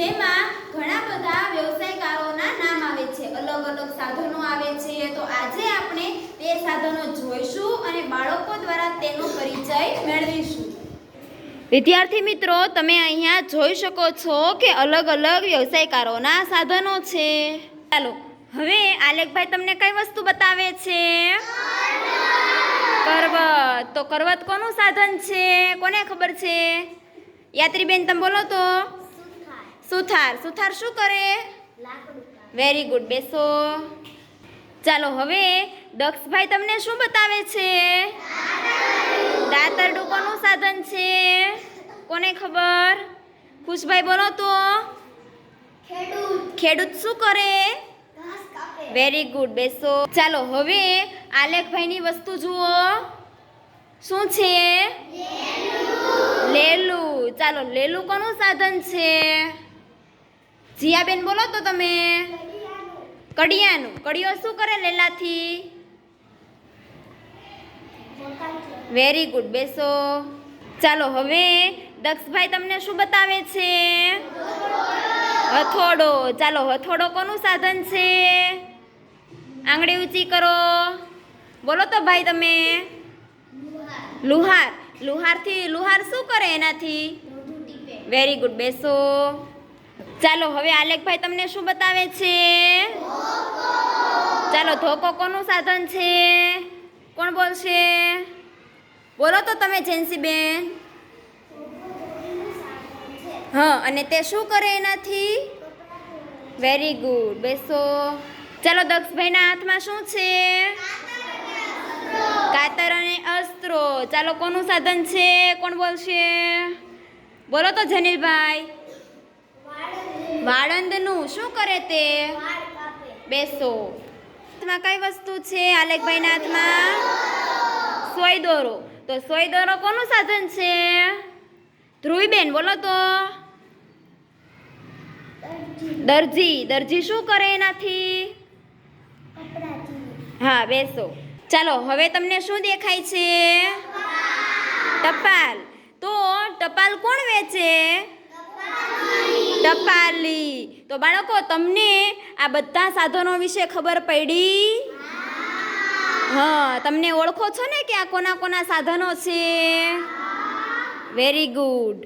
જેમાં ઘણા બધા વ્યવસાયકારોના નામ આવે છે, અલગ અલગ સાધનો આવે છે. તો આજે આપણે તે સાધનો જોઈશું અને બાળકો દ્વારા તેનો પરિચય મેળવીશું. વિદ્યાર્થી મિત્રો, તમે અહીંયા જોઈ શકો છો કે અલગ અલગ વ્યવસાયકારોના સાધનો છે. ચાલો હવે આલેખભાઈ તમને કઈ વસ્તુ બતાવે છે? કરવત. તો કરવત કોનું સાધન છે? કોને ખબર છે? યાત્રીબેન તમે બોલો તો. સુથાર. સુથાર શું કરે? વેરી ગુડ, બેસો. ચાલો હવે દક્ષભાઈ તમને શું બતાવે છે? દાતરડું કોનું સાધન છે? કોને ખબર? ખુશભાઈ બોલો તો. ખેડૂત શું કરે? વેરી ગુડ, બેસો. ચાલો હવે આલેખભાઈની વસ્તુ જુઓ. શું છે? લેલું. ચાલો લેલું કોનું સાધન છે? જીયાબેન બોલો તો તમે. કડિયાનું. કડિયો શું કરે લેલાથી? વેરી ગુડ, બેસો. ચાલો હવે દક્ષભાઈ તમને શું બતાવે છે? હથોડો. ચાલો હથોડો કોનું સાધન છે? આંગળી ઊંચી કરો. બોલો તો ભાઈ તમે. લુહાર. લુહાર શું કરે એનાથી? વેરી ગુડ, બેસો. ચાલો હવે આલેખભાઈ તમને શું બતાવે છે? ચાલો ધોકો કોનું સાધન છે? કોણ બોલશે? બોલો તો તમે જેન્સીબેન. હા, અને તે શું કરે એનાથી? વેરી ગુડ, બેસો. ચાલો દક્ષભાઈના હાથમાં શું છે? કાતર અને અસ્ત્રો. ચાલો કોનું સાધન છે? કોણ બોલશે? બોલો તો જનીલભાઈ. વાળંદનું. શું કરે તે? બેસો. હાથમાં કઈ વસ્તુ છે આલેખભાઈના હાથમાં? સોય દોરો. તો સોય દોરો કોનું સાધન છે? ધ્રુવીબેન બોલો તો. દરજી શું કરે એનાથી? હા, બેસો. ચાલો હવે તમને શું દેખાય છે? ટપાલ. તો ટપાલ કોણ વેચે? ટપાલી. તો બાળકો, તમને આ બધા સાધનો વિશે ખબર પડી? હા, તમને ઓળખો છો ને કે આ કોના કોના સાધનો છે? Very good.